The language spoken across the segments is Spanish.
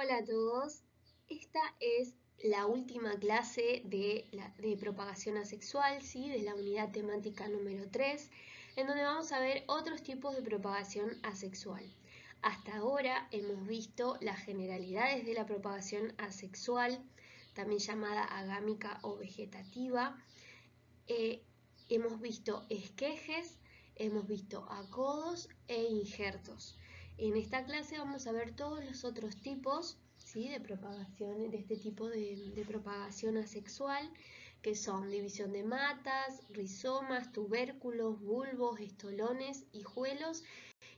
Hola a todos, esta es la última clase de propagación asexual, ¿sí? De la unidad temática número 3, en donde vamos a ver otros tipos de propagación asexual. Hasta ahora hemos visto las generalidades de la propagación asexual, también llamada agámica o vegetativa. Hemos visto esquejes, hemos visto acodos e injertos. En esta clase vamos a ver todos los otros tipos, ¿sí? De propagación, de este tipo de propagación asexual, que son división de matas, rizomas, tubérculos, bulbos, estolones, hijuelos,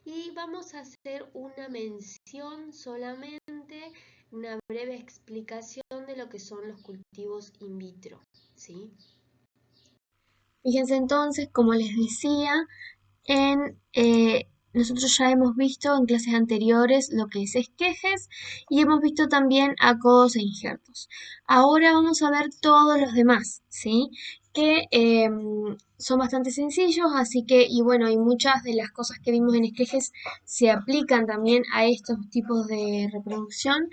y vamos a hacer una mención solamente, una breve explicación de lo que son los cultivos in vitro, ¿sí? Fíjense entonces, como les decía, nosotros ya hemos visto en clases anteriores lo que es esquejes y hemos visto también acodos e injertos. Ahora vamos a ver todos los demás, ¿sí? Que son bastante sencillos, así que, y bueno, y muchas de las cosas que vimos en esquejes se aplican también a estos tipos de reproducción,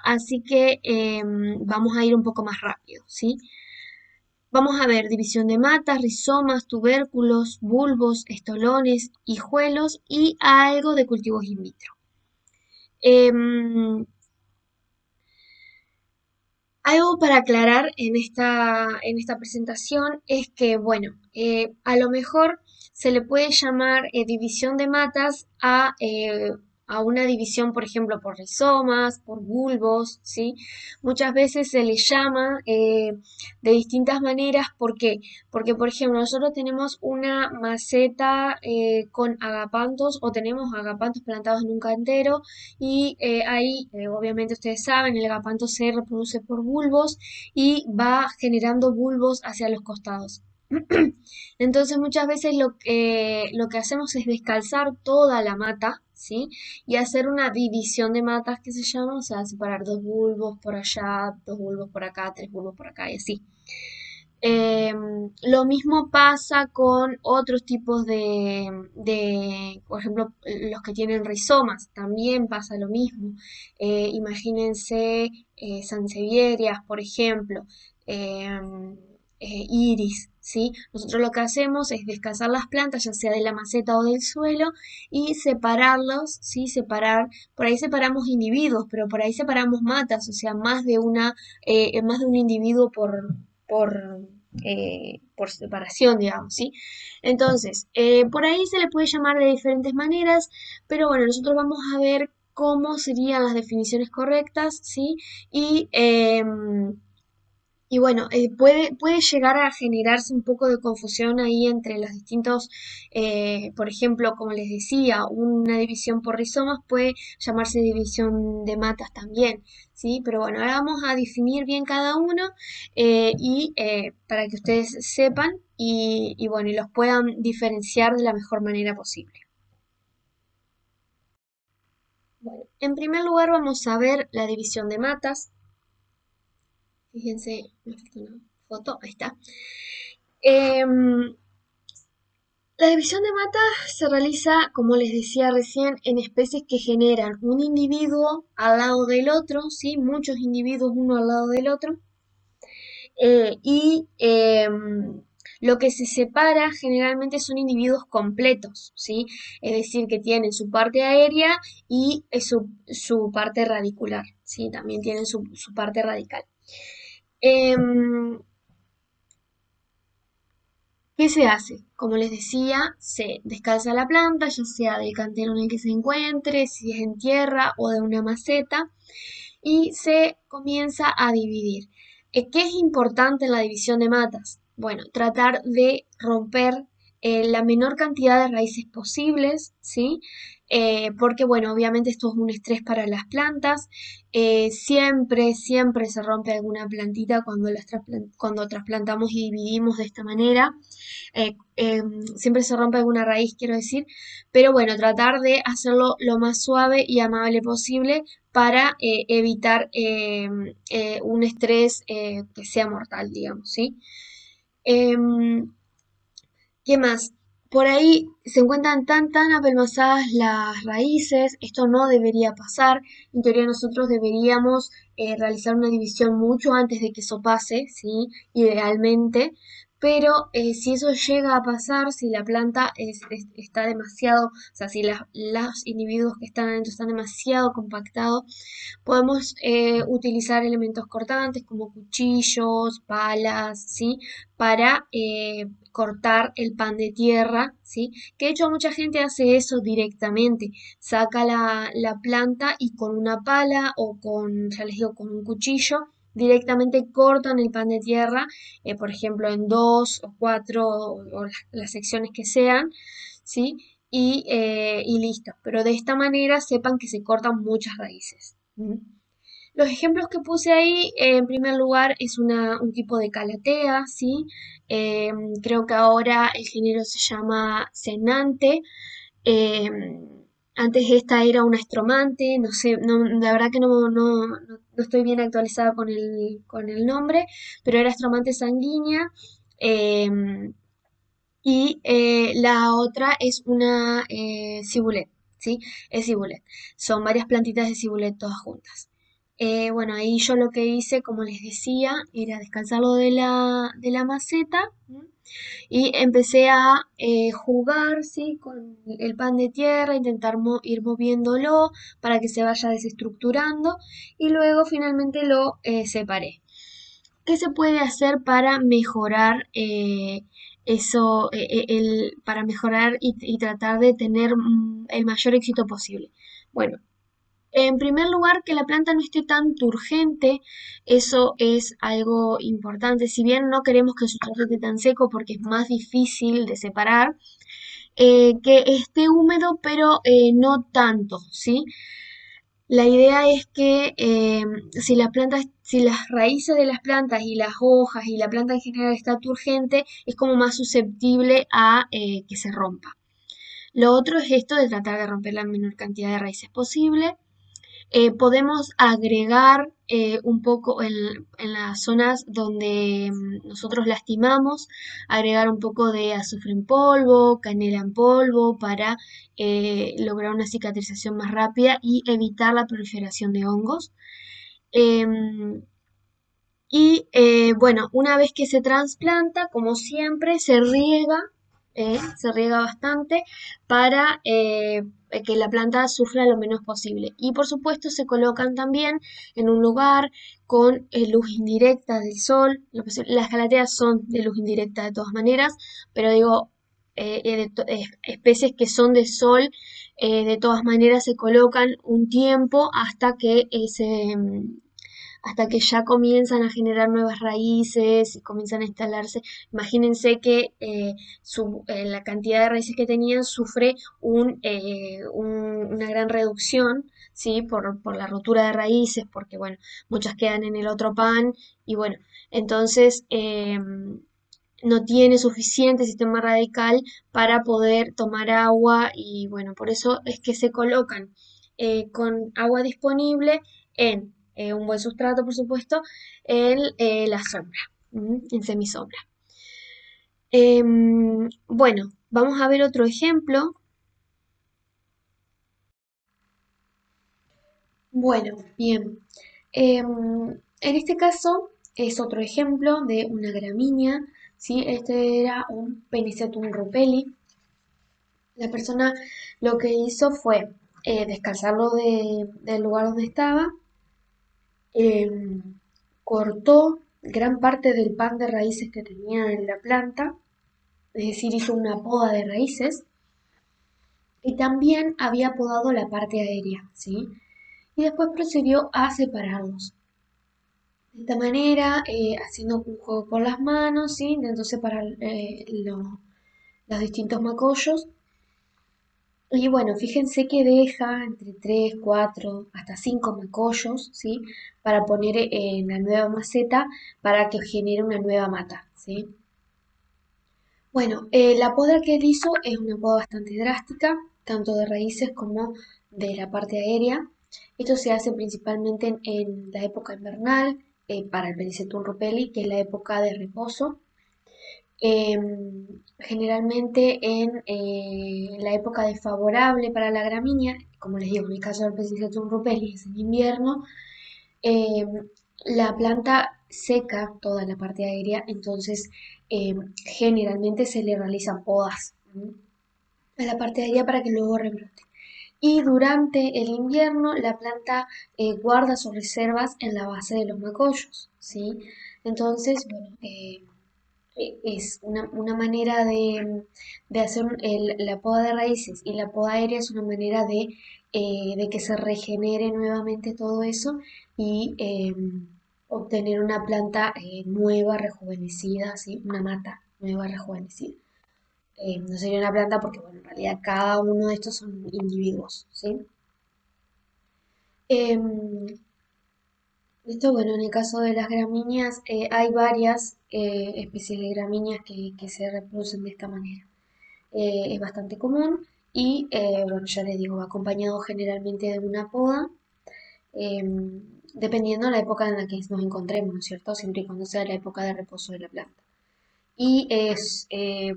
así que vamos a ir un poco más rápido, ¿sí? Vamos a ver división de matas, rizomas, tubérculos, bulbos, estolones, hijuelos y algo de cultivos in vitro. Algo para aclarar en esta presentación es que, bueno, a lo mejor se le puede llamar división de matas a una división, por ejemplo, por rizomas, por bulbos, ¿sí? Muchas veces se le llama de distintas maneras. ¿Por qué? Porque, por ejemplo, nosotros tenemos una maceta con agapantos o tenemos agapantos plantados en un cantero y ahí, obviamente ustedes saben, el agapanto se reproduce por bulbos y va generando bulbos hacia los costados. Entonces muchas veces lo que hacemos es descalzar toda la mata, ¿sí? Y hacer una división de matas que se llama, o sea, separar dos bulbos por allá, dos bulbos por acá, tres bulbos por acá y así. Lo mismo pasa con otros tipos por ejemplo, los que tienen rizomas, también pasa lo mismo. Imagínense sansevierias, por ejemplo, iris, ¿sí? Nosotros lo que hacemos es descasar las plantas, ya sea de la maceta o del suelo, y separarlos, ¿sí? Por ahí separamos individuos, pero por ahí separamos matas, o sea, más de un individuo por separación, digamos, ¿sí? Entonces, por ahí se le puede llamar de diferentes maneras, pero bueno, nosotros vamos a ver cómo serían las definiciones correctas, ¿sí? Y, y bueno, puede llegar a generarse un poco de confusión ahí entre los distintos, por ejemplo, como les decía, una división por rizomas puede llamarse división de matas también, ¿sí? Pero bueno, ahora vamos a definir bien cada uno para que ustedes sepan y bueno, y los puedan diferenciar de la mejor manera posible. Bueno, en primer lugar vamos a ver la división de matas. Fíjense, me falta una foto, ahí está. Em, La división de matas se realiza, como les decía recién, en especies que generan un individuo al lado del otro, ¿sí? Muchos individuos uno al lado del otro. Lo que se separa generalmente son individuos completos, ¿sí? Es decir, que tienen su parte aérea y su parte radicular, ¿sí? También tienen su parte radical. Em, ¿Qué se hace? Como les decía, se descalza la planta, ya sea del cantero en el que se encuentre, si es en tierra o de una maceta, y se comienza a dividir. ¿Qué es importante en la división de matas? Bueno, tratar de romper la menor cantidad de raíces posibles, ¿sí? Porque, bueno, obviamente esto es un estrés para las plantas. Siempre se rompe alguna plantita cuando trasplantamos y dividimos de esta manera. Siempre se rompe alguna raíz, quiero decir, pero bueno, tratar de hacerlo lo más suave y amable posible para evitar un estrés que sea mortal, digamos, ¿sí? Em, ¿Qué más? por ahí se encuentran tan apelmazadas las raíces, esto no debería pasar, en teoría nosotros deberíamos realizar una división mucho antes de que eso pase, ¿sí? Idealmente, pero si eso llega a pasar, si la planta está demasiado, o sea, si los individuos que están adentro están demasiado compactados, podemos utilizar elementos cortantes como cuchillos, palas, ¿sí? Para cortar el pan de tierra, ¿sí? Que de hecho mucha gente hace eso directamente, saca la planta y con una pala o con, ya les digo, con un cuchillo, directamente cortan el pan de tierra, por ejemplo, en dos o cuatro o las secciones que sean, ¿sí? Y listo. Pero de esta manera sepan que se cortan muchas raíces. ¿Mm? Los ejemplos que puse ahí, en primer lugar, es un tipo de calatea, ¿sí? Eh, Creo que ahora el género se llama cenante. Eh, Antes esta era una estromante, no sé, la verdad que no estoy bien actualizada con el nombre, pero era estromante sanguínea. Eh, la otra es una cibulet, ¿sí? Es cibulet. Son varias plantitas de cibulet todas juntas. Bueno, ahí yo lo que hice, como les decía, era descansarlo de la maceta. ¿M? Y empecé a jugar, ¿sí? Con el pan de tierra, intentar ir moviéndolo para que se vaya desestructurando y luego finalmente lo separé. ¿Qué se puede hacer para mejorar eso, para mejorar y tratar de tener el mayor éxito posible? Bueno, en primer lugar, que la planta no esté tan turgente, eso es algo importante. Si bien no queremos que su sustrato esté tan seco porque es más difícil de separar, que esté húmedo, pero no tanto, ¿sí? La idea es que si las plantas, si las raíces de las plantas y las hojas y la planta en general está turgente, es como más susceptible a que se rompa. Lo otro es esto de tratar de romper la menor cantidad de raíces posible. Podemos agregar un poco en las zonas donde nosotros lastimamos, agregar un poco de azufre en polvo, canela en polvo para lograr una cicatrización más rápida y evitar la proliferación de hongos. Em, bueno, una vez que se trasplanta, como siempre, se riega bastante para que la planta sufra lo menos posible. Y por supuesto se colocan también en un lugar con luz indirecta del sol. Las calateas son de luz indirecta de todas maneras, pero digo, especies que son de sol, de todas maneras se colocan un tiempo hasta que ya comienzan a generar nuevas raíces y comienzan a instalarse. Imagínense que la cantidad de raíces que tenían sufre una gran reducción, ¿sí? Por la rotura de raíces, porque bueno, muchas quedan en el otro pan y bueno, entonces no tiene suficiente sistema radical para poder tomar agua y bueno, por eso es que se colocan con agua disponible en un buen sustrato, por supuesto, en la sombra, en semisombra. Bueno, vamos a ver otro ejemplo. Bueno, bien. En este caso es otro ejemplo de una gramínea, ¿sí? Este era un Penicetum rupeli. La persona lo que hizo fue descalzarlo del lugar donde estaba, cortó gran parte del pan de raíces que tenía en la planta, es decir, hizo una poda de raíces y también había podado la parte aérea, ¿sí? Y después procedió a separarlos. De esta manera, haciendo un juego con las manos, ¿sí? Intentó separar los distintos macollos. Y bueno, fíjense que deja entre 3, 4, hasta 5 macollos, ¿sí? Para poner en la nueva maceta para que genere una nueva mata, ¿sí? Bueno, la poda que él hizo es una poda bastante drástica, tanto de raíces como de la parte aérea. Esto se hace principalmente en la época invernal, para el Penicetum rupeli, que es la época de reposo. Generalmente en la época desfavorable para la gramínea, como les digo, en el caso del Pesicetum rupeli es en invierno, em, la planta seca toda la parte aérea, entonces generalmente se le realizan podas, ¿m? A la parte aérea para que luego rebrote. Y durante el invierno la planta guarda sus reservas en la base de los macollos, ¿sí? Entonces, bueno, es una manera de hacer la poda de raíces, y la poda aérea es una manera de que se regenere nuevamente todo eso y obtener una planta nueva, rejuvenecida, ¿sí? Una mata nueva, rejuvenecida. No sería una planta porque, bueno, en realidad cada uno de estos son individuos, ¿sí? Em, Esto, bueno, en el caso de las gramíneas, hay varias especies de gramíneas que se reproducen de esta manera. Es bastante común y, bueno, ya les digo, va acompañado generalmente de una poda, dependiendo de la época en la que nos encontremos, ¿no es cierto? Siempre y cuando sea la época de reposo de la planta. Y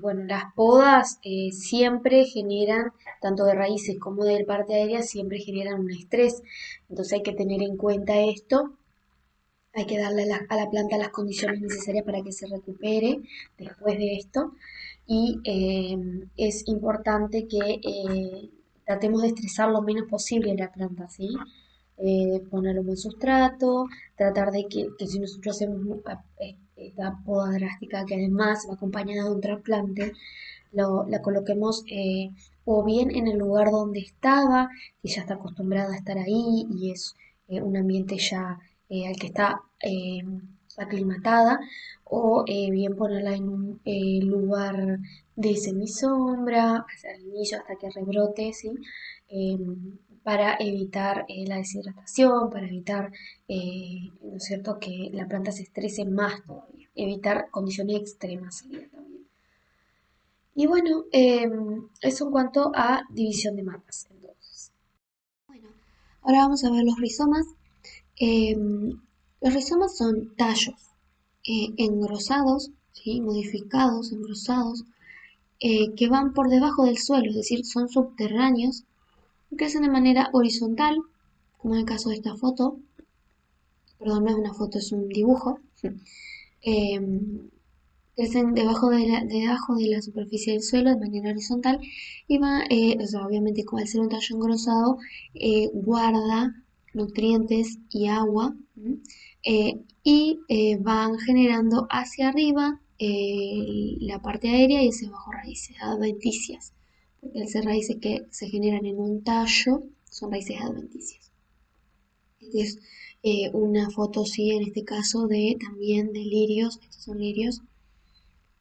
bueno, las podas siempre generan, tanto de raíces como de parte aérea, siempre generan un estrés. Entonces hay que tener en cuenta esto, hay que darle a la planta las condiciones necesarias para que se recupere después de esto. Y es importante que tratemos de estresar lo menos posible la planta, ¿sí? Poner un buen sustrato, tratar de que si nosotros hacemos esta poda drástica que además va acompañada de un trasplante, la coloquemos o bien en el lugar donde estaba, que ya está acostumbrada a estar ahí y es un ambiente ya al que está aclimatada, o bien ponerla en un lugar de semisombra, al inicio hasta que rebrote, ¿sí? Para evitar la deshidratación, para evitar, ¿no es cierto?, que la planta se estrese más todavía, evitar condiciones extremas sería también. Y bueno, eso en cuanto a división de matas. Entonces, bueno, ahora vamos a ver los rizomas. Los rizomas son tallos engrosados, ¿sí? Modificados, engrosados, que van por debajo del suelo, es decir, son subterráneos, crecen de manera horizontal, como en el caso de esta foto. Perdón, no es una foto, es un dibujo. Eh, Crecen debajo de la superficie del suelo de manera horizontal y va, o sea, obviamente como al ser un tallo engrosado, guarda nutrientes y agua, y van generando hacia arriba la parte aérea y hacia abajo raíces adventicias, porque al ser raíces que se generan en un tallo, son raíces adventicias. Esta es una foto, sí, en este caso también de lirios, estos son lirios,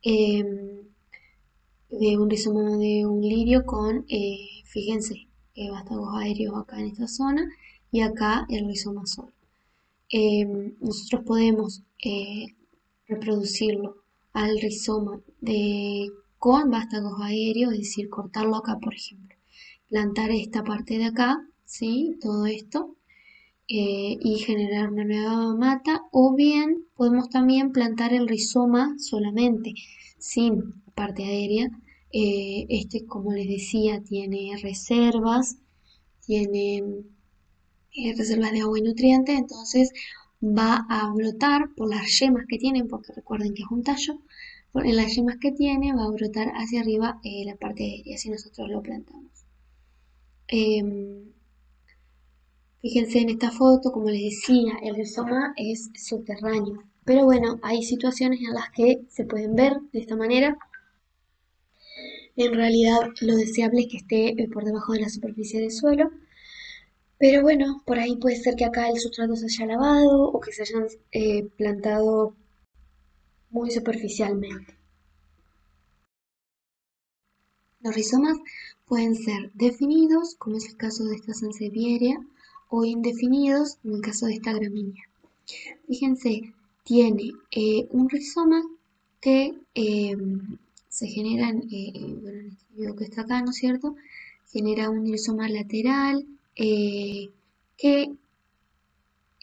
em, de un rizoma de un lirio con, fíjense, vástagos aéreos acá en esta zona y acá el rizoma solo. Nosotros podemos reproducirlo al rizoma con vástagos aéreos, es decir, cortarlo acá, por ejemplo, plantar esta parte de acá, ¿sí? Todo esto, y generar una nueva mata, o bien podemos también plantar el rizoma solamente, sin parte aérea. Este, como les decía, tiene reservas, tiene reservas de agua y nutrientes, entonces va a brotar por las yemas que tiene, porque recuerden que es un tallo, en las yemas que tiene va a brotar hacia arriba la parte aérea, si nosotros lo plantamos. Em, Fíjense en esta foto, como les decía, el rizoma es subterráneo. Pero bueno, hay situaciones en las que se pueden ver de esta manera. En realidad lo deseable es que esté por debajo de la superficie del suelo. Pero bueno, por ahí puede ser que acá el sustrato se haya lavado o que se hayan plantado muy superficialmente. Los rizomas pueden ser definidos, como es el caso de esta sansevieria, o indefinidos, como el caso de esta gramínea. Fíjense, tiene un rizoma que se genera, bueno, en este video que está acá, ¿no es cierto? Genera un rizoma lateral que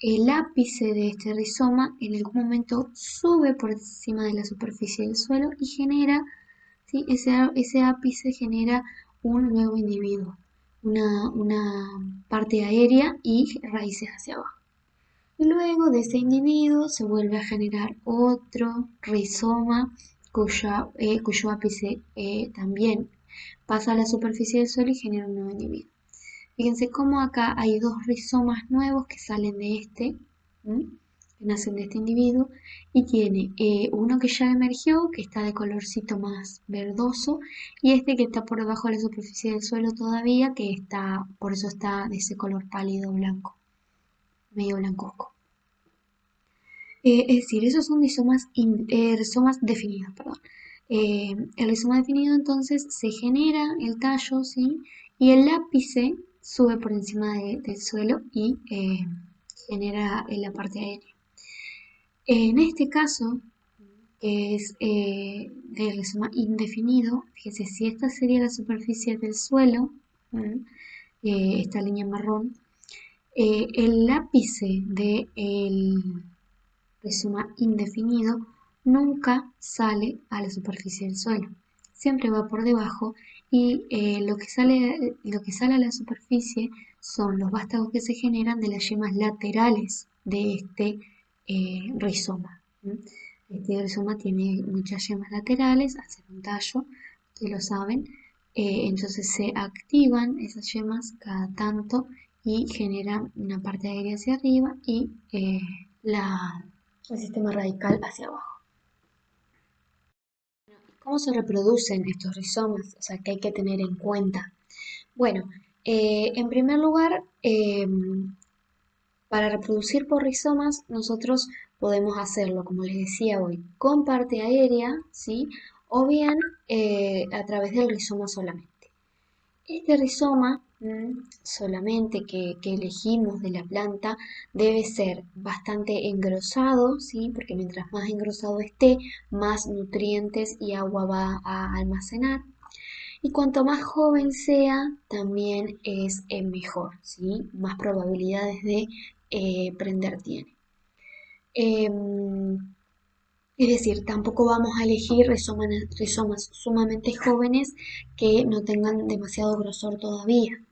el ápice de este rizoma en algún momento sube por encima de la superficie del suelo y genera, ¿sí? Ese ápice genera un nuevo individuo, una parte aérea y raíces hacia abajo. Y luego de ese individuo se vuelve a generar otro rizoma cuyo ápice también pasa a la superficie del suelo y genera un nuevo individuo. Fíjense cómo acá hay dos rizomas nuevos que salen de este, ¿m? Que nacen de este individuo, y tiene uno que ya emergió, que está de colorcito más verdoso, y este que está por debajo de la superficie del suelo todavía, que está, por eso está de ese color pálido blanco, medio blancuzco. Es decir, esos son rizomas definidos, perdón. El rizoma definido entonces se genera el tallo, ¿sí? Y el ápice sube por encima del suelo y genera la parte aérea. En este caso, que es del rizoma indefinido, fíjense, si esta sería la superficie del suelo, esta línea marrón, el ápice del rizoma indefinido nunca sale a la superficie del suelo, siempre va por debajo y lo que sale a la superficie son los vástagos que se generan de las yemas laterales de este rizoma. Este rizoma tiene muchas yemas laterales, al ser un tallo, ustedes lo saben, entonces se activan esas yemas cada tanto y generan una parte aérea hacia arriba y el sistema radical hacia abajo. ¿Cómo se reproducen estos rizomas? O sea, ¿qué hay que tener en cuenta? Bueno, en primer lugar, para reproducir por rizomas, nosotros podemos hacerlo, como les decía hoy, con parte aérea, ¿sí? O bien a través del rizoma solamente. Este rizoma solamente que elegimos de la planta debe ser bastante engrosado, ¿sí? Porque mientras más engrosado esté, más nutrientes y agua va a almacenar. Y cuanto más joven sea, también es mejor, ¿sí? Más probabilidades de prender tiene. Es decir, tampoco vamos a elegir rizomas sumamente jóvenes que no tengan demasiado grosor todavía.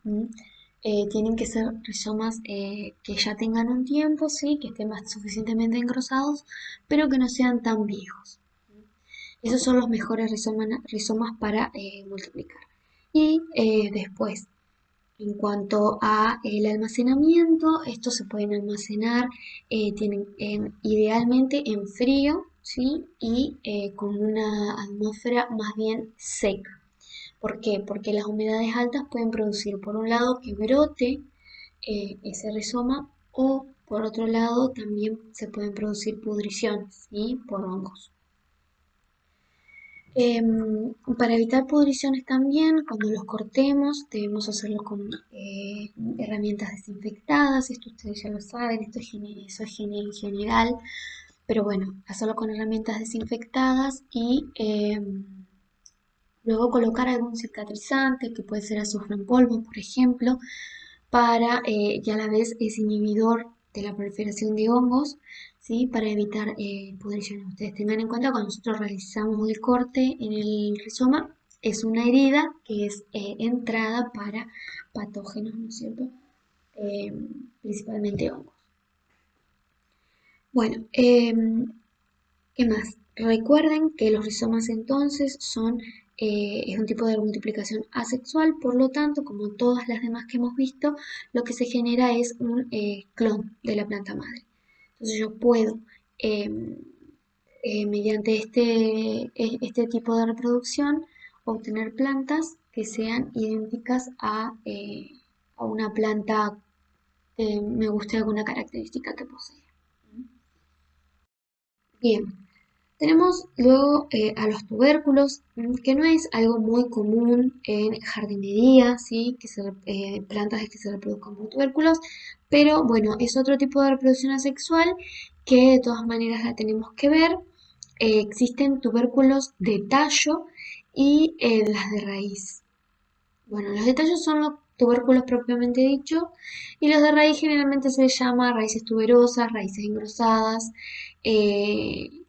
Tienen que ser rizomas que ya tengan un tiempo, sí, que estén suficientemente engrosados, pero que no sean tan viejos. Esos son los mejores rizomas para multiplicar. Y después, en cuanto a el almacenamiento, estos se pueden almacenar idealmente en frío, ¿sí? Y con una atmósfera más bien seca. ¿Por qué? Porque las humedades altas pueden producir, por un lado, que brote ese rizoma o, por otro lado, también se pueden producir pudriciones, ¿sí? Por hongos. Para evitar pudriciones también, cuando los cortemos, debemos hacerlo con herramientas desinfectadas. Esto ustedes ya lo saben, eso es en general. Pero bueno, hacerlo con herramientas desinfectadas y luego colocar algún cicatrizante, que puede ser azufre en polvo, por ejemplo, para, y a la vez es inhibidor de la proliferación de hongos, ¿sí? Para evitar pudriciones. Ustedes tengan en cuenta cuando nosotros realizamos el corte en el rizoma, es una herida que es entrada para patógenos, ¿no es cierto? Principalmente hongos. Bueno, ¿qué más? Recuerden que los rizomas entonces es un tipo de multiplicación asexual, por lo tanto, como todas las demás que hemos visto, lo que se genera es un clon de la planta madre. Entonces yo puedo, mediante este tipo de reproducción, obtener plantas que sean idénticas a una planta que me guste alguna característica que posea. Bien. Tenemos luego a los tubérculos, que no es algo muy común en jardinería, ¿sí? Plantas que se reproduzcan como tubérculos, pero bueno, es otro tipo de reproducción asexual que de todas maneras la tenemos que ver. Existen tubérculos de tallo y las de raíz. Bueno, los de tallo son tubérculos propiamente dicho, y los de raíz generalmente se les llama raíces tuberosas, raíces engrosadas.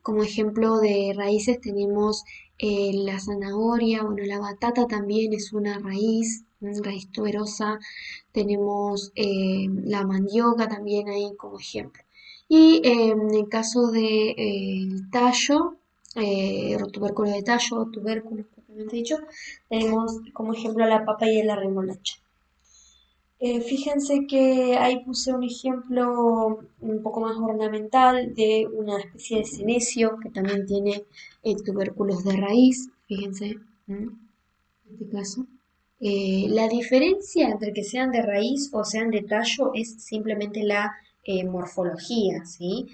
Como ejemplo de raíces tenemos la zanahoria, bueno, la batata también es una raíz tuberosa. Tenemos la mandioca también ahí como ejemplo. Y en el caso de tallo, tubérculo de tallo, tubérculos propiamente dicho, tenemos como ejemplo la papa y la remolacha. Fíjense que ahí puse un ejemplo un poco más ornamental de una especie de senecio que también tiene tubérculos de raíz, fíjense, en este caso. La diferencia entre que sean de raíz o sean de tallo es simplemente la morfología, ¿sí?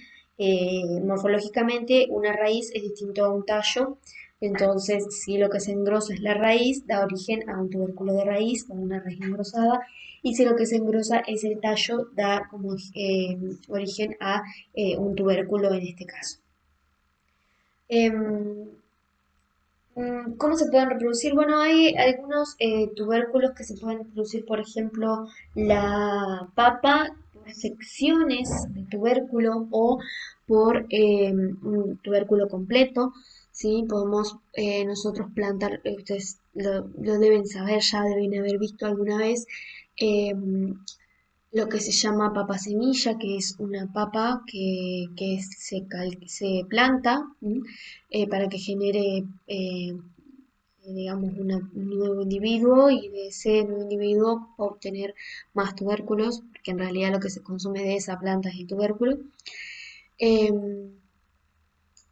Morfológicamente una raíz es distinto a un tallo, entonces si lo que se engrosa es la raíz, da origen a un tubérculo de raíz o una raíz engrosada, y si lo que se engrosa es el tallo, da como origen a un tubérculo en este caso. Em, ¿Cómo se pueden reproducir? Bueno, hay algunos tubérculos que se pueden reproducir, por ejemplo, la papa por secciones de tubérculo o por un tubérculo completo, ¿sí? Podemos nosotros plantar, ustedes lo deben saber, ya deben haber visto alguna vez, lo que se llama papa semilla, que es una papa que se planta para que genere, digamos, un nuevo individuo y de ese nuevo individuo obtener más tubérculos, porque en realidad lo que se consume de esa planta es el tubérculo. Em,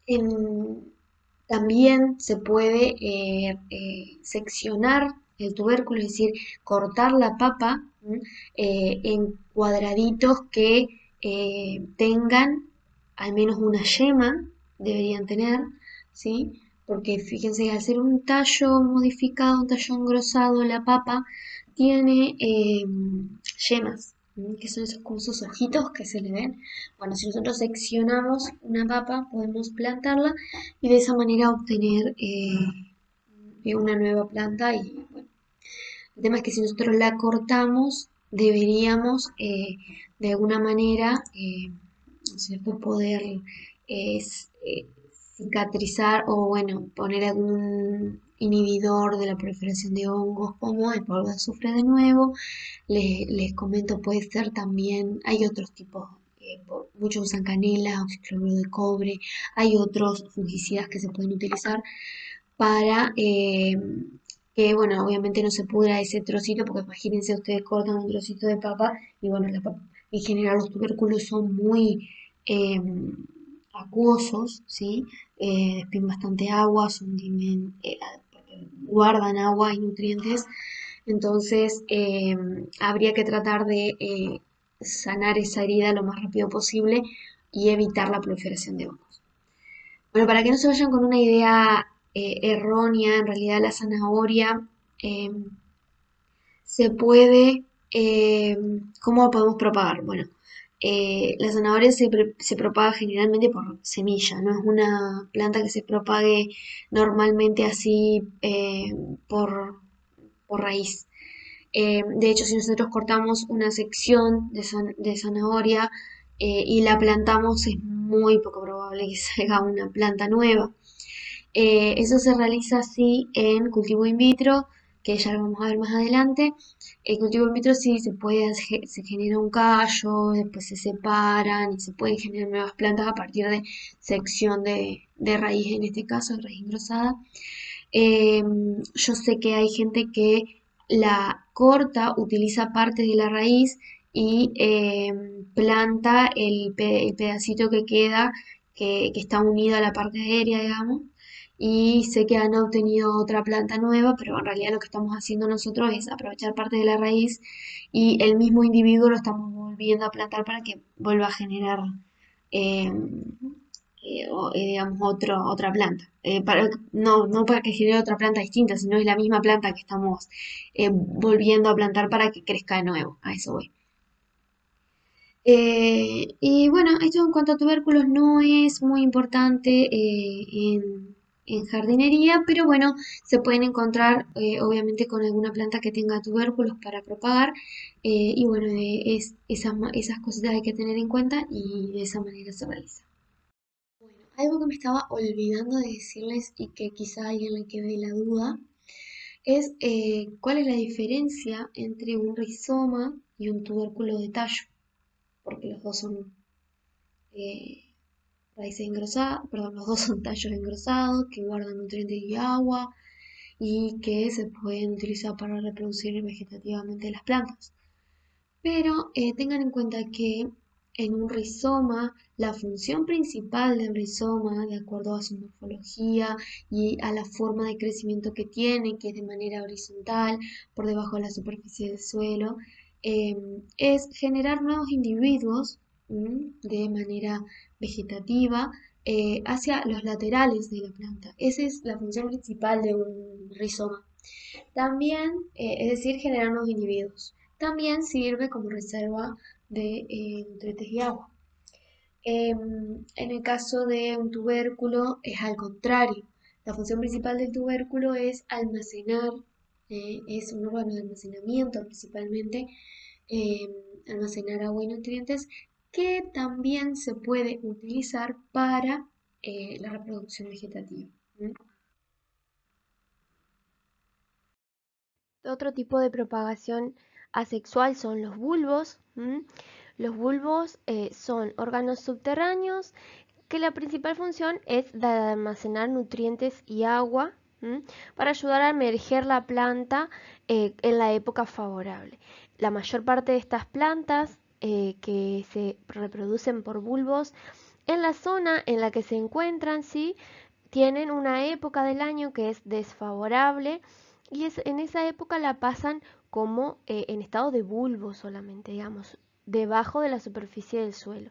en- También se puede seccionar el tubérculo, es decir, cortar la papa en cuadraditos que tengan al menos una yema, deberían tener, ¿sí? Porque fíjense, al ser un tallo modificado, un tallo engrosado, la papa tiene yemas, que son esos, como esos ojitos que se le ven. Bueno, si nosotros seccionamos una papa, podemos plantarla y de esa manera obtener una nueva planta. Y bueno, el tema es que si nosotros la cortamos, deberíamos de alguna manera, ¿no es cierto?, poder cicatrizar o bueno, poner algún inhibidor de la proliferación de hongos como el polvo de azufre de nuevo. Les comento, puede ser también, hay otros tipos, muchos usan canela, oxicloruro de cobre, hay otros fungicidas que se pueden utilizar para que, bueno, obviamente no se pudra ese trocito, porque imagínense, ustedes cortan un trocito de papa y, bueno, en general los tubérculos son muy acuosos, ¿sí? Despiden bastante agua, guardan agua y nutrientes, entonces habría que tratar de sanar esa herida lo más rápido posible y evitar la proliferación de hongos. Bueno, para que no se vayan con una idea errónea, en realidad la zanahoria eh, se puede, ¿cómo podemos propagar? Bueno, la zanahoria se propaga generalmente por semilla, no es una planta que se propague normalmente así por raíz. De hecho, si nosotros cortamos una sección de zanahoria y la plantamos, es muy poco probable que salga una planta nueva. Eso se realiza así en cultivo in vitro, que ya lo vamos a ver más adelante. El cultivo in vitro sí se puede, se genera un callo, después se separan y se pueden generar nuevas plantas a partir de sección de raíz, en este caso, raíz engrosada. Yo sé que hay gente que la corta, utiliza parte de la raíz y planta el pedacito que queda, que está unido a la parte aérea, digamos, y sé que han obtenido otra planta nueva, pero en realidad lo que estamos haciendo nosotros es aprovechar parte de la raíz y el mismo individuo lo estamos volviendo a plantar para que vuelva a generar eh, digamos, otra planta. No para que genere otra planta distinta, sino es la misma planta que estamos volviendo a plantar para que crezca de nuevo. A eso voy. Y bueno, esto en cuanto a tubérculos no es muy importante en jardinería, pero bueno, se pueden encontrar obviamente con alguna planta que tenga tubérculos para propagar y bueno, esas cositas hay que tener en cuenta y de esa manera se realiza. Bueno, algo que me estaba olvidando de decirles y que quizá a alguien le quede la duda es cuál es la diferencia entre un rizoma y un tubérculo de tallo, porque los dos son eh, raíces engrosadas, perdón, los dos son tallos engrosados que guardan nutrientes y agua y que se pueden utilizar para reproducir vegetativamente las plantas. Pero tengan en cuenta que en un rizoma, la función principal del rizoma, de acuerdo a su morfología y a la forma de crecimiento que tiene, que es de manera horizontal, por debajo de la superficie del suelo, eh, es generar nuevos individuos de manera vegetativa hacia los laterales de la planta. Esa es la función principal de un rizoma. También, es decir, generar nuevos individuos. También sirve como reserva de nutrientes y agua. En el caso de un tubérculo es al contrario. La función principal del tubérculo es almacenar, es un órgano de almacenamiento principalmente, em, almacenar agua y nutrientes que también se puede utilizar para la reproducción vegetativa. ¿Mm? Otro tipo de propagación asexual son los bulbos. Los bulbos son órganos subterráneos que la principal función es la de almacenar nutrientes y agua para ayudar a emerger la planta en la época favorable. La mayor parte de estas plantas que se reproducen por bulbos en la zona en la que se encuentran, ¿sí? Tienen una época del año que es desfavorable y en esa época la pasan como en estado de bulbo solamente, digamos, debajo de la superficie del suelo.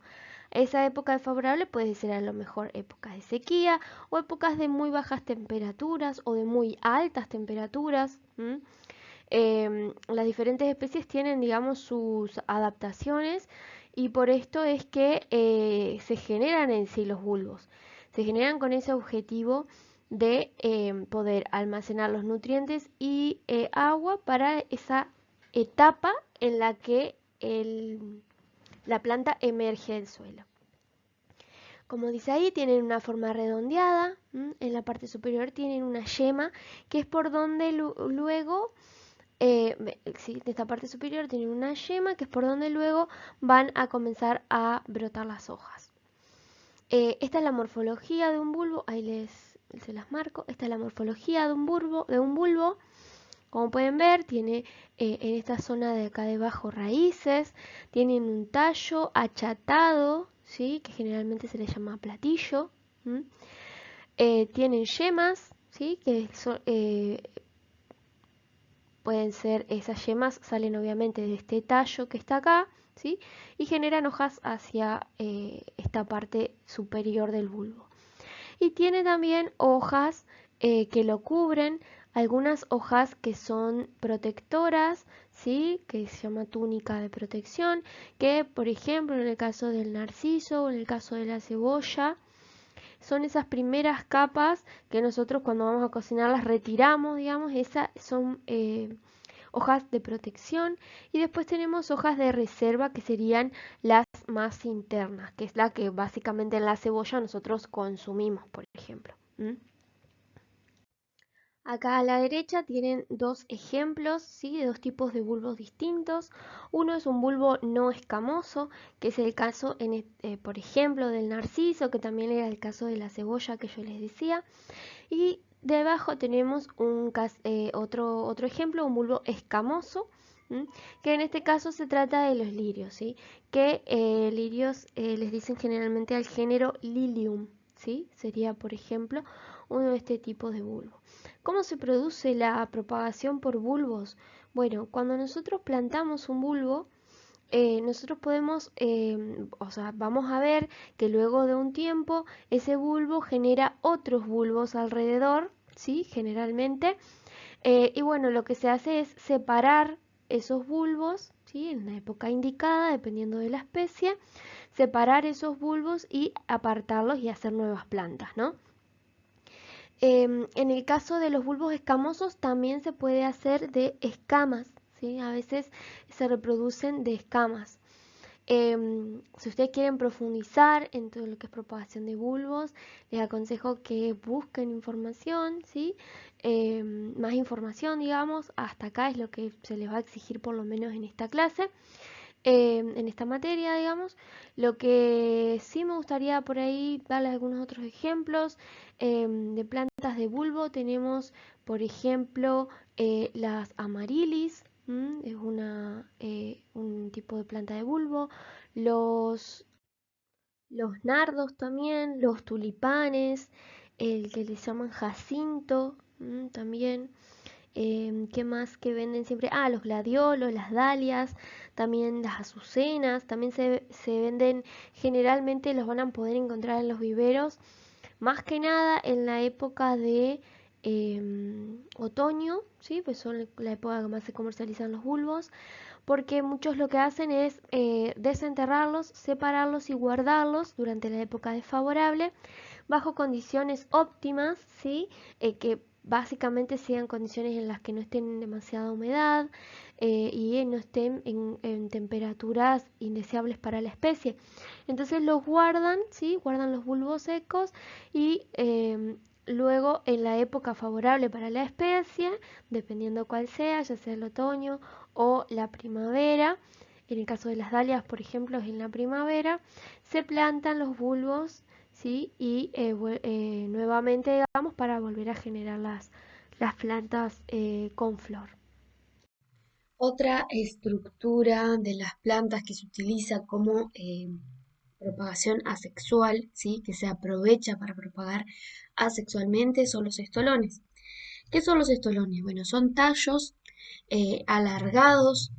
Esa época desfavorable puede ser a lo mejor épocas de sequía o épocas de muy bajas temperaturas o de muy altas temperaturas. Las diferentes especies tienen, digamos, sus adaptaciones y por esto es que se generan en sí los bulbos. Se generan con ese objetivo de poder almacenar los nutrientes y agua para esa etapa en la que la planta emerge del suelo. Como dice ahí, tienen una forma redondeada, en la parte superior tienen una yema que es por donde luego sí, de esta parte superior tienen una yema que es por donde luego van a comenzar a brotar las hojas. Esta es la morfología de un bulbo, se las marco. Esta es la morfología de un bulbo. Como pueden ver, tiene en esta zona de acá debajo raíces, tienen un tallo achatado, ¿sí? Que generalmente se le llama platillo. Tienen yemas, ¿sí? Que pueden ser, esas yemas salen obviamente de este tallo que está acá, ¿sí? Y generan hojas hacia esta parte superior del bulbo. Y tiene también hojas que lo cubren, algunas hojas que son protectoras, ¿sí? Que se llama túnica de protección, que por ejemplo en el caso del narciso o en el caso de la cebolla, son esas primeras capas que nosotros cuando vamos a cocinar las retiramos, digamos, esas son hojas de protección y después tenemos hojas de reserva que serían las más internas, que es la que básicamente en la cebolla nosotros consumimos, por ejemplo. Acá a la derecha tienen dos ejemplos, ¿sí? De dos tipos de bulbos distintos. Uno es un bulbo no escamoso, que es el caso, por ejemplo, del narciso, que también era el caso de la cebolla que yo les decía. Y debajo tenemos otro ejemplo, un bulbo escamoso, que en este caso se trata de los lirios, ¿sí? Que lirios les dicen generalmente al género Lilium, ¿sí? Sería, por ejemplo, uno de este tipo de bulbo. ¿Cómo se produce la propagación por bulbos? Bueno, cuando nosotros plantamos un bulbo, nosotros podemos, o sea, vamos a ver que luego de un tiempo ese bulbo genera otros bulbos alrededor, ¿sí? Generalmente. Y bueno, lo que se hace es separar esos bulbos, ¿sí? En la época indicada, dependiendo de la especie, separar esos bulbos y apartarlos y hacer nuevas plantas, ¿no? En el caso de los bulbos escamosos también se puede hacer de escamas, ¿sí? A veces se reproducen de escamas. Si ustedes quieren profundizar en todo lo que es propagación de bulbos, les aconsejo que busquen información, ¿sí? Más información, digamos, hasta acá es lo que se les va a exigir por lo menos en esta clase. En esta materia, digamos. Lo que sí me gustaría por ahí darle algunos otros ejemplos de plantas de bulbo. Tenemos, por ejemplo, las amarilis, es un tipo de planta de bulbo. Los, los nardos también, los tulipanes, el que les llaman jacinto también. ¿Qué más que venden siempre? Ah, los gladiolos, las dalias, también las azucenas, también se venden, generalmente los van a poder encontrar en los viveros, más que nada en la época de otoño, ¿sí? Pues son la época que más se comercializan los bulbos, porque muchos lo que hacen es desenterrarlos, separarlos y guardarlos durante la época desfavorable bajo condiciones óptimas, ¿sí? Que básicamente sean condiciones en las que no estén en demasiada humedad y no estén en temperaturas indeseables para la especie. Entonces los guardan, ¿sí? Guardan los bulbos secos y luego en la época favorable para la especie, dependiendo cuál sea, ya sea el otoño o la primavera, en el caso de las dalias, por ejemplo, es en la primavera, se plantan los bulbos, ¿sí? Y nuevamente, digamos, para volver a generar las plantas con flor. Otra estructura de las plantas que se utiliza como propagación asexual, ¿sí? Que se aprovecha para propagar asexualmente son los estolones. ¿Qué son los estolones? Bueno, son tallos alargados,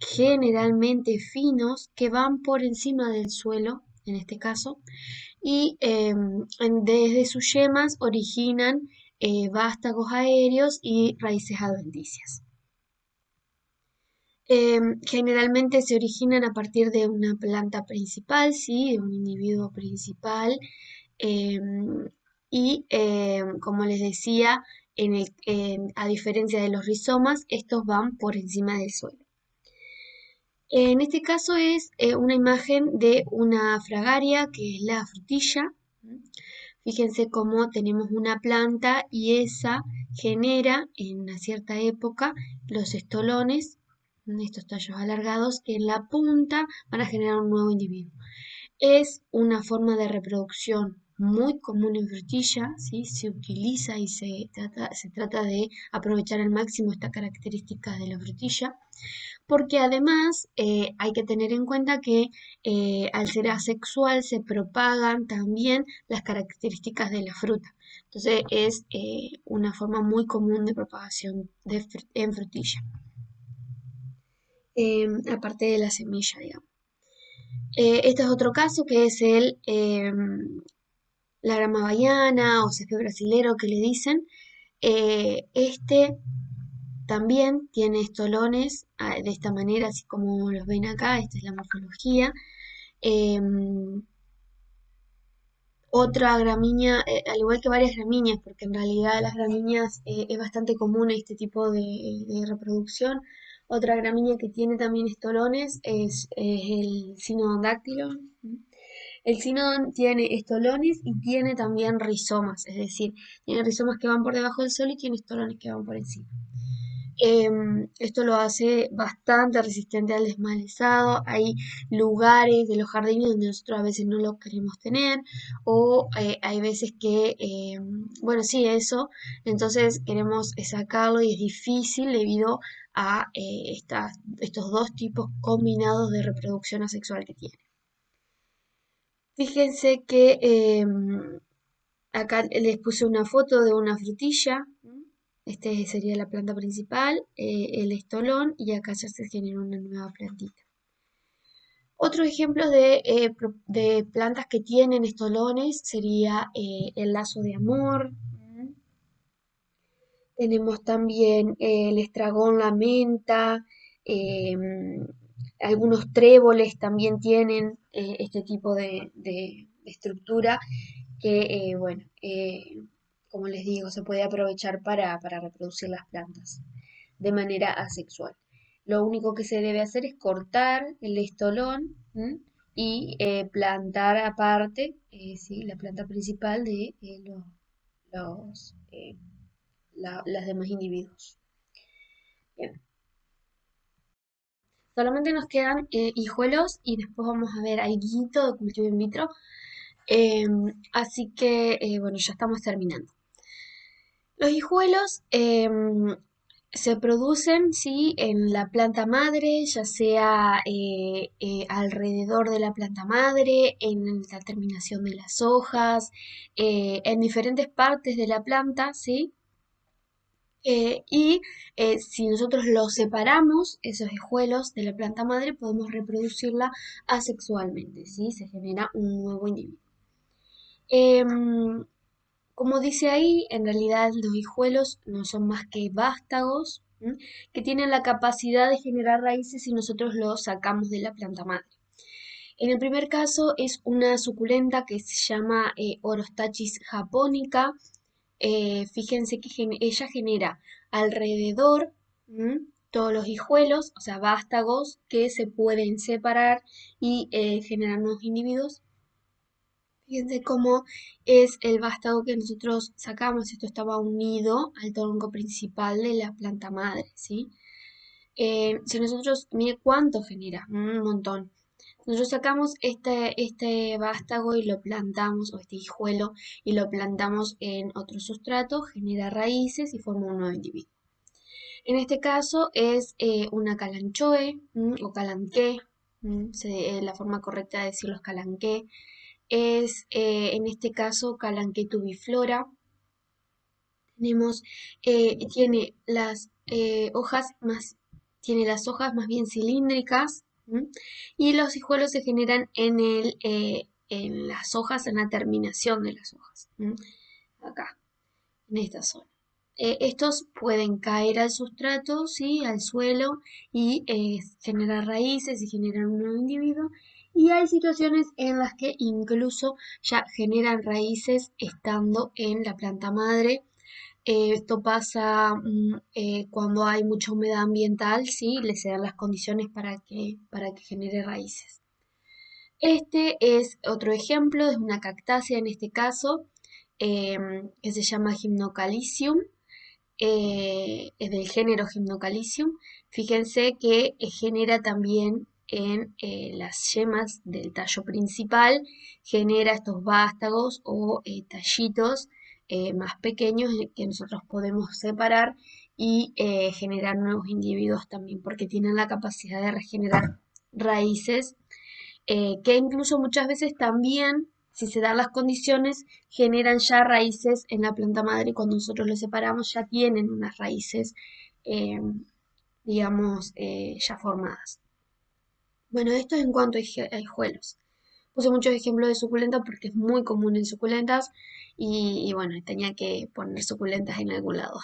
generalmente finos, que van por encima del suelo, en este caso, y desde sus yemas originan vástagos aéreos y raíces adventicias. Generalmente se originan a partir de una planta principal, ¿sí? De un individuo principal. Como les decía, a diferencia de los rizomas, estos van por encima del suelo. En este caso es una imagen de una fragaria, que es la frutilla. Fíjense cómo tenemos una planta y esa genera en una cierta época los estolones, estos tallos alargados, que en la punta van a generar un nuevo individuo. Es una forma de reproducción muy común en frutilla, ¿sí? Se utiliza y se trata de aprovechar al máximo esta característica de la frutilla, porque además hay que tener en cuenta que al ser asexual se propagan también las características de la fruta. Entonces es una forma muy común de propagación en frutilla, aparte de la semilla, digamos. Este es otro caso que es la grama baiana o césped brasilero que le dicen. Este también tiene estolones de esta manera, así como los ven acá, esta es la morfología. Otra gramínea, al igual que varias gramíneas, porque en realidad las gramíneas es bastante común este tipo de reproducción. Otra gramínea que tiene también estolones es el Cynodactylo. El Cynodon tiene estolones y tiene también rizomas, es decir, tiene rizomas que van por debajo del suelo y tiene estolones que van por encima. Esto lo hace bastante resistente al desmalezado. Hay lugares de los jardines donde nosotros a veces no lo queremos tener o hay veces que, bueno, sí, eso, entonces queremos sacarlo y es difícil debido a estos dos tipos combinados de reproducción asexual que tiene. Fíjense que acá les puse una foto de una frutilla. Este sería la planta principal, el estolón, y acá ya se genera una nueva plantita. Otros ejemplos de plantas que tienen estolones sería el lazo de amor. Tenemos también el estragón, la menta, algunos tréboles también tienen este tipo de estructura que, bueno, como les digo, se puede aprovechar para reproducir las plantas de manera asexual. Lo único que se debe hacer es cortar el estolón, ¿m? Y plantar aparte, ¿sí? La planta principal de los, las demás individuos. Bien. Solamente nos quedan hijuelos y después vamos a ver alguito de cultivo in vitro. Así que, bueno, ya estamos terminando. Los hijuelos se producen, sí, en la planta madre, ya sea alrededor de la planta madre, en la terminación de las hojas, en diferentes partes de la planta, sí. Si nosotros los separamos, esos hijuelos de la planta madre, podemos reproducirla asexualmente, ¿sí? Se genera un nuevo individuo. Em, Como dice ahí, en realidad los hijuelos no son más que vástagos, ¿m? Que tienen la capacidad de generar raíces si nosotros los sacamos de la planta madre. En el primer caso es una suculenta que se llama Orostachys japonica. Fíjense que ella genera alrededor, todos los hijuelos, o sea, vástagos que se pueden separar y generar nuevos individuos. Fíjense cómo es el vástago que nosotros sacamos. Esto estaba unido al tronco principal de la planta madre, ¿sí? Si nosotros, mire cuánto genera, un montón. Nosotros sacamos este vástago y lo plantamos, o este hijuelo, y lo plantamos en otro sustrato, genera raíces y forma un nuevo individuo. En este caso es una calanchoe o calanqué, la forma correcta de decirlo es calanqué. Es en este caso calanqué tubiflora. Tiene las tiene las hojas más bien cilíndricas, y los hijuelos se generan en las hojas, en la terminación de las hojas, acá, en esta zona. Estos pueden caer al sustrato, ¿sí? Al suelo y generar raíces y generar un nuevo individuo. Y hay situaciones en las que incluso ya generan raíces estando en la planta madre. Esto pasa cuando hay mucha humedad ambiental, ¿sí? Se dan las condiciones para que genere raíces. Este es otro ejemplo, es una cactácea en este caso, que se llama Gymnocalicium, es del género Gymnocalicium. Fíjense que genera también en las yemas del tallo principal, genera estos vástagos o tallitos más pequeños que nosotros podemos separar y generar nuevos individuos también, porque tienen la capacidad de regenerar raíces, que incluso muchas veces también, si se dan las condiciones, generan ya raíces en la planta madre y cuando nosotros los separamos ya tienen unas raíces, eh, digamos, ya formadas. Bueno, esto es en cuanto a hijuelos. Puse muchos ejemplos de suculentas porque es muy común en suculentas y bueno, tenía que poner suculentas en algún lado.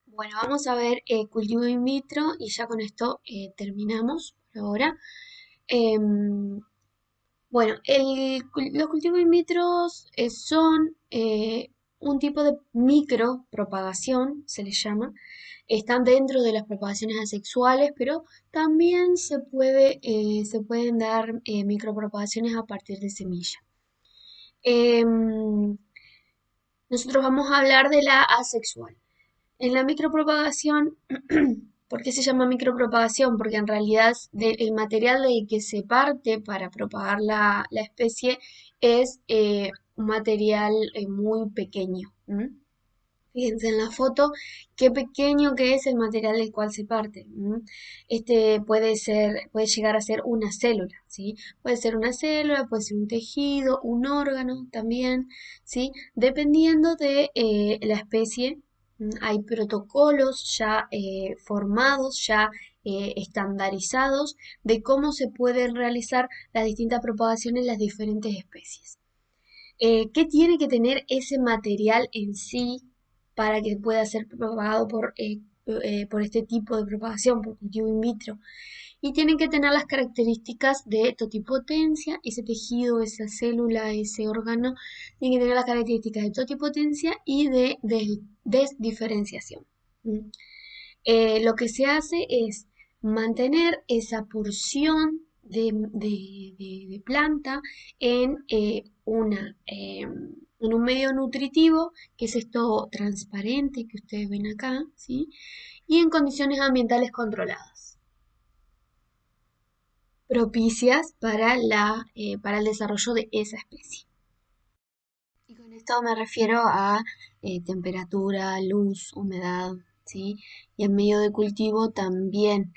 Bueno, vamos a ver cultivo in vitro y ya con esto terminamos por ahora. Em, Bueno, los cultivos in vitro son un tipo de micropropagación, se les llama. Están dentro de las propagaciones asexuales, pero también se pueden dar micropropagaciones a partir de semilla. Em, Nosotros vamos a hablar de la asexual. En la micropropagación, ¿por qué se llama micropropagación? Porque en realidad el material del que se parte para propagar la especie es un material muy pequeño. Fíjense en la foto qué pequeño que es el material del cual se parte. Este puede llegar a ser una célula, ¿sí? Puede ser una célula, puede ser un tejido, un órgano también, ¿sí? Dependiendo de la especie, hay protocolos ya formados, ya estandarizados de cómo se pueden realizar las distintas propagaciones en las diferentes especies. ¿Qué tiene que tener ese material en sí para que pueda ser propagado por este tipo de propagación, por cultivo in vitro? y tienen que tener las características de totipotencia, ese tejido, esa célula, ese órgano, tiene que tener las características de totipotencia y de desdiferenciación. Lo que se hace es mantener esa porción de planta en, en un medio nutritivo, que es esto transparente que ustedes ven acá, ¿sí? Y en condiciones ambientales controladas, propicias para el desarrollo de esa especie. Y con esto me refiero a temperatura, luz, humedad, ¿sí? Y el medio de cultivo también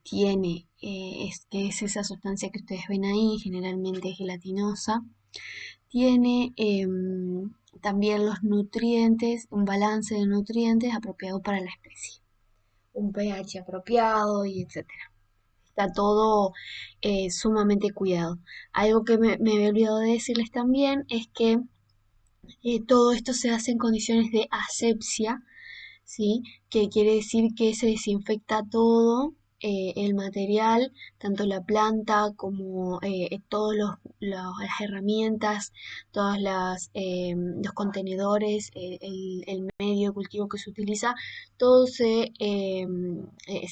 tiene, que es esa sustancia que ustedes ven ahí, generalmente gelatinosa, tiene también los nutrientes, un balance de nutrientes apropiado para la especie, un pH apropiado y etcétera. Está todo sumamente cuidado. Algo que me había olvidado de decirles también es que todo esto se hace en condiciones de asepsia, ¿sí? Que quiere decir que se desinfecta todo el material, tanto la planta como todas las herramientas, todos los contenedores, el medio de cultivo que se utiliza, todo se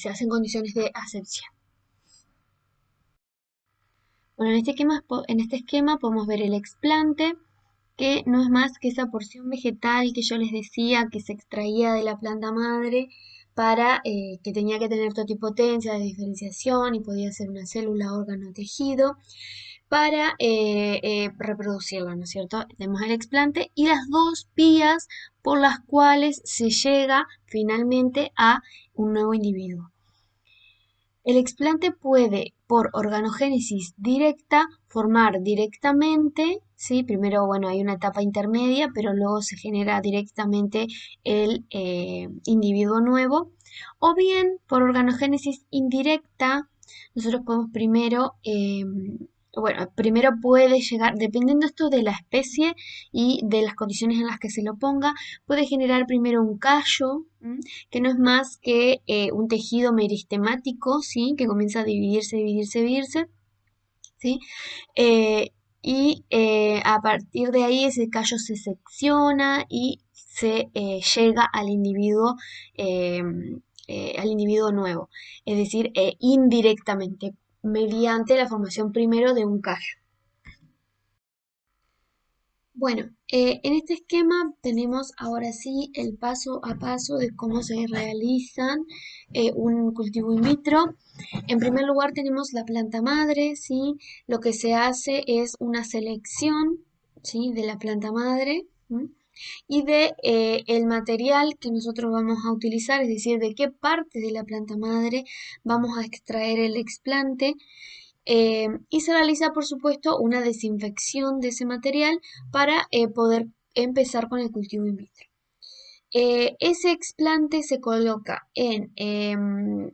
hace en condiciones de asepsia. Bueno, en este esquema podemos ver el explante, que no es más que esa porción vegetal que yo les decía que se extraía de la planta madre para que tenía que tener totipotencia de diferenciación y podía ser una célula, órgano, tejido para reproducirlo, ¿no es cierto? Tenemos el explante y las dos vías por las cuales se llega finalmente a un nuevo individuo. El explante puede, por organogénesis directa, formar directamente, ¿sí? Primero, bueno, hay una etapa intermedia, pero luego se genera directamente el individuo nuevo. O bien, por organogénesis indirecta, nosotros podemos primero puede llegar, dependiendo esto de la especie y de las condiciones en las que se lo ponga, puede generar primero un callo, que no es más que un tejido meristemático, ¿sí? Que comienza a dividirse, ¿sí? Eh, a partir de ahí ese callo se secciona y se llega eh, al individuo nuevo, es decir, indirectamente, mediante la formación primero de un callo. Bueno, en este esquema tenemos ahora sí el paso a paso de cómo se realizan un cultivo in vitro. En primer lugar tenemos la planta madre, ¿sí? Lo que se hace es una selección, ¿sí? De la planta madre, ¿m? Y de el material que nosotros vamos a utilizar, es decir, de qué parte de la planta madre vamos a extraer el explante. Y se realiza, por supuesto, una desinfección de ese material para poder empezar con el cultivo in vitro. Ese explante se coloca en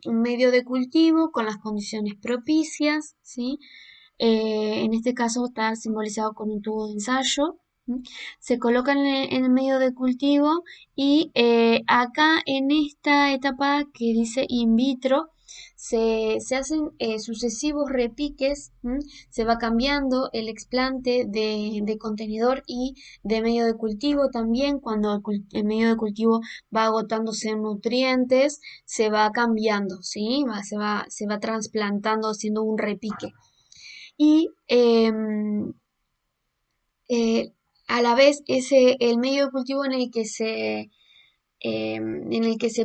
un medio de cultivo con las condiciones propicias, ¿sí? En este caso está simbolizado con un tubo de ensayo. Se coloca en el medio de cultivo y acá en esta etapa que dice in vitro, se hacen sucesivos repiques, se va cambiando el explante de contenedor y de medio de cultivo también. Cuando el medio de cultivo va agotándose en nutrientes, se va cambiando, ¿sí? Se va trasplantando, haciendo un repique. Y a la vez el medio de cultivo en el que se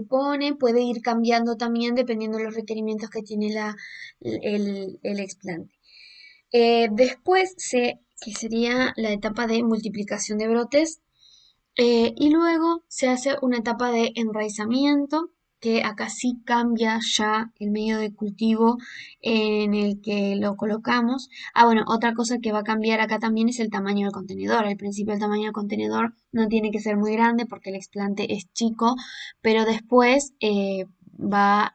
pone puede ir cambiando también dependiendo de los requerimientos que tiene el explante. Después, que sería la etapa de multiplicación de brotes, y luego se hace una etapa de enraizamiento, que acá sí cambia ya el medio de cultivo en el que lo colocamos. Bueno, otra cosa que va a cambiar acá también es el tamaño del contenedor. Al principio el tamaño del contenedor no tiene que ser muy grande porque el explante es chico, pero después va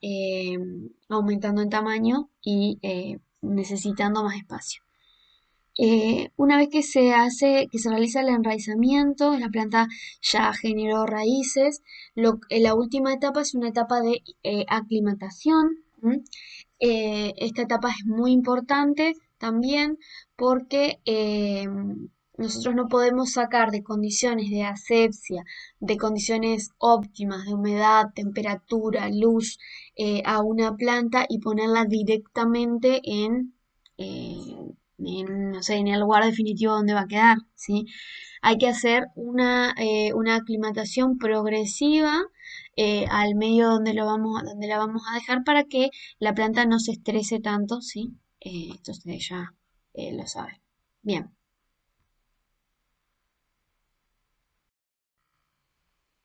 aumentando en tamaño y necesitando más espacio. Una vez que se realiza el enraizamiento, la planta ya generó raíces. La última etapa es una etapa de aclimatación. Esta etapa es muy importante también porque nosotros no podemos sacar de condiciones de asepsia, de condiciones óptimas de humedad, temperatura, luz a una planta y ponerla directamente eh, no sé, en el lugar definitivo donde va a quedar, ¿sí? Hay que hacer una aclimatación progresiva al medio donde la vamos a dejar para que la planta no se estrese tanto, ¿sí? Esto ustedes ya lo saben. Bien,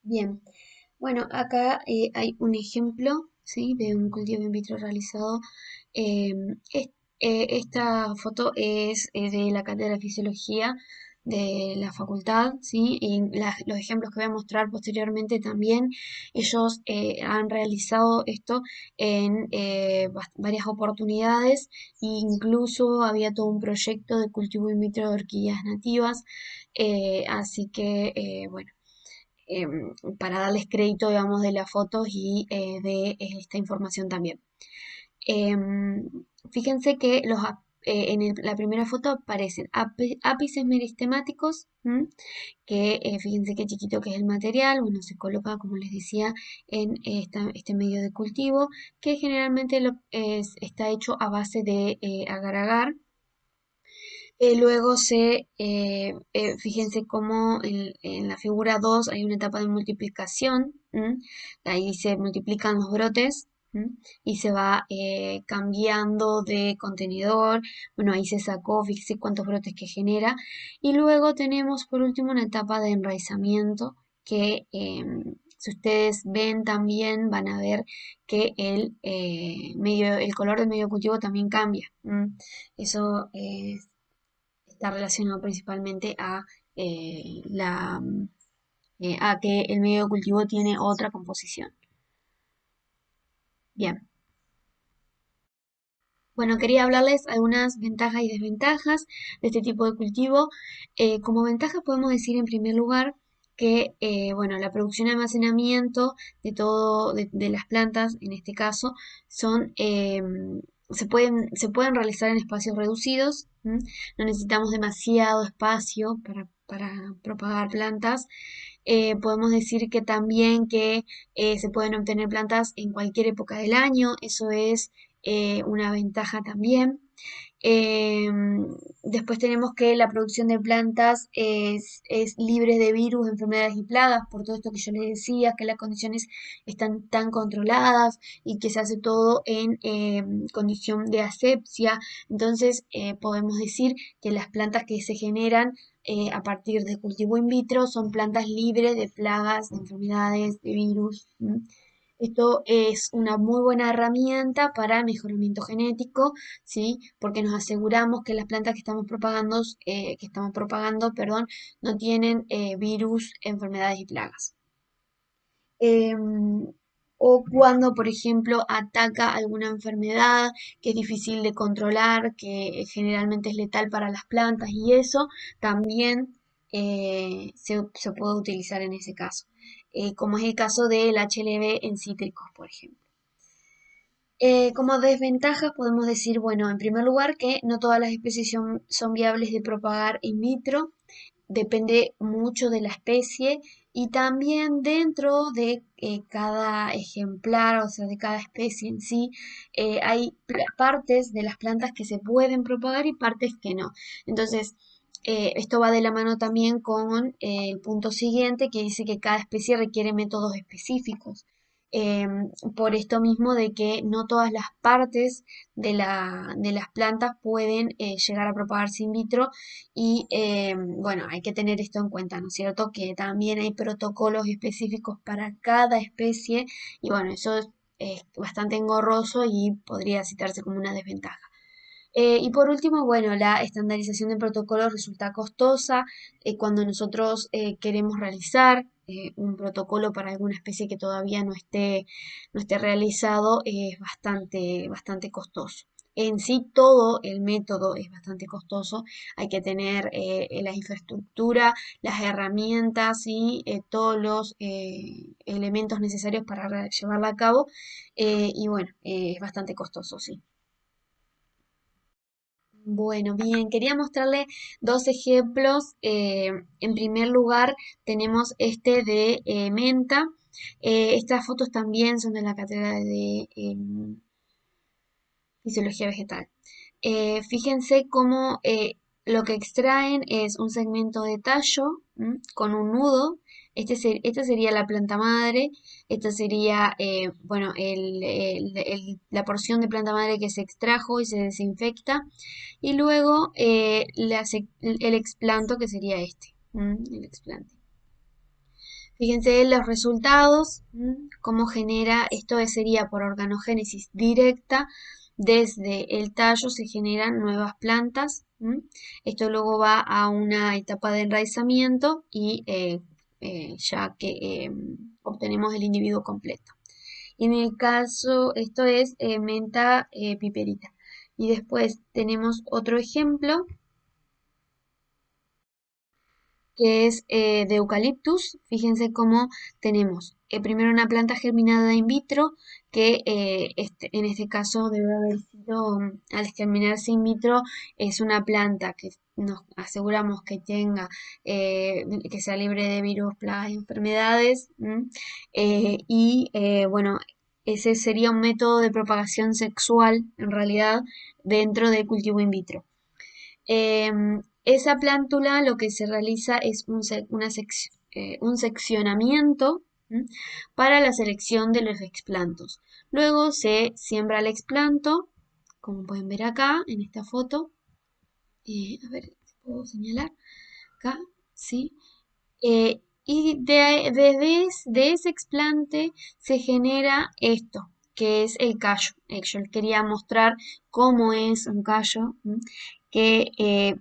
bien. Bueno, acá hay un ejemplo, ¿sí? De un cultivo in vitro realizado. Em, es- Esta foto es de la cátedra de fisiología de la facultad, ¿sí? Y los ejemplos que voy a mostrar posteriormente también, ellos han realizado esto en varias oportunidades, e incluso había todo un proyecto de cultivo in vitro de orquídeas nativas, así que, bueno para darles crédito, digamos, de las fotos y de esta información también. Em, Fíjense que la primera foto aparecen ápices meristemáticos, ¿m? Que fíjense qué chiquito que es el material, bueno, se coloca, como les decía, en este medio de cultivo, que generalmente está hecho a base de agar-agar. Luego fíjense cómo en la figura 2 hay una etapa de multiplicación, ¿m? Ahí se multiplican los brotes, ¿m? Y se va cambiando de contenedor, bueno, ahí se sacó, fíjense cuántos brotes que genera, y luego tenemos por último una etapa de enraizamiento que si ustedes ven también van a ver que el color del medio cultivo también cambia. Eso está relacionado principalmente a que el medio de cultivo tiene otra composición. Bien, bueno, quería hablarles algunas ventajas y desventajas de este tipo de cultivo. Como ventaja podemos decir en primer lugar que bueno, la producción y almacenamiento de las plantas, en este caso, se pueden realizar en espacios reducidos. ¿M? No necesitamos demasiado espacio para propagar plantas. Podemos decir que también que se pueden obtener plantas en cualquier época del año, eso es una ventaja también. Después tenemos que la producción de plantas es libre de virus, enfermedades y plagas, por todo esto que yo les decía, que las condiciones están tan controladas y que se hace todo en condición de asepsia. Entonces podemos decir que las plantas que se generan a partir de cultivo in vitro son plantas libres de plagas, de enfermedades, de virus. Esto es una muy buena herramienta para mejoramiento genético, ¿sí? Porque nos aseguramos que las plantas que estamos propagando, perdón, no tienen virus, enfermedades y plagas. Em, o cuando, por ejemplo, ataca alguna enfermedad que es difícil de controlar, que generalmente es letal para las plantas y eso también se puede utilizar en ese caso, como es el caso del HLB en cítricos, por ejemplo. Como desventajas podemos decir, bueno, en primer lugar que no todas las especies son viables de propagar in vitro, depende mucho de la especie y también dentro de cada ejemplar, o sea, de cada especie en sí, hay partes de las plantas que se pueden propagar y partes que no. Entonces, esto va de la mano también con el punto siguiente que dice que cada especie requiere métodos específicos. Por esto mismo de que no todas las partes de las plantas pueden llegar a propagarse in vitro y bueno, hay que tener esto en cuenta, ¿no es cierto? Que también hay protocolos específicos para cada especie y bueno, eso es bastante engorroso y podría citarse como una desventaja. Y por último, bueno, la estandarización de protocolos resulta costosa cuando nosotros queremos realizar un protocolo para alguna especie que todavía no esté realizado, es bastante costoso. En sí todo el método es bastante costoso, hay que tener la infraestructura, las herramientas y todos los elementos necesarios para llevarla a cabo y bueno, es bastante costoso, sí. Bueno, bien, quería mostrarle dos ejemplos. En primer lugar, tenemos este de menta. Estas fotos también son de la cátedra de fisiología vegetal. Fíjense cómo lo que extraen es un segmento de tallo con un nudo. Esta sería la planta madre. Esta sería, bueno, la porción de planta madre que se extrajo y se desinfecta. Y luego el explanto que sería este. El explante. Fíjense los resultados, cómo genera, esto sería por organogénesis directa, desde el tallo se generan nuevas plantas, esto luego va a una etapa de enraizamiento y ya que obtenemos el individuo completo. Y en el caso, esto es menta piperita. Y después tenemos otro ejemplo que es de eucaliptus. Fíjense cómo tenemos primero una planta germinada in vitro, que en este caso debe haber sido, al germinarse in vitro, es una planta que nos aseguramos que tenga, que sea libre de virus, plagas y enfermedades. Bueno, ese sería un método de propagación sexual, en realidad, dentro del cultivo in vitro. Esa plántula lo que se realiza es un seccionamiento para la selección de los explantos. Luego se siembra el explanto, como pueden ver acá en esta foto. A ver si puedo señalar acá, ¿sí? Y de ese explante se genera esto, que es el callo. Yo les quería mostrar cómo es un callo, que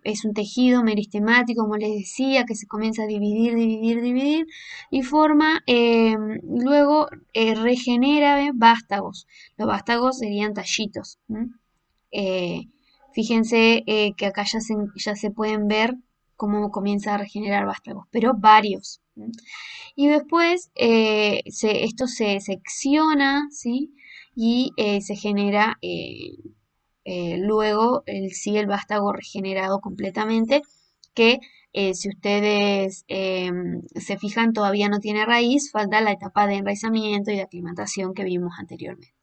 es un tejido meristemático, como les decía, que se comienza a dividir, dividir, dividir, y forma, luego regenera vástagos. Los vástagos serían tallitos. Eh, Fíjense que acá ya se pueden ver cómo comienza a regenerar vástagos, pero varios. Y después esto se secciona, ¿sí? Y se genera luego sí el vástago regenerado completamente, que si ustedes se fijan todavía no tiene raíz, falta la etapa de enraizamiento y de aclimatación que vimos anteriormente.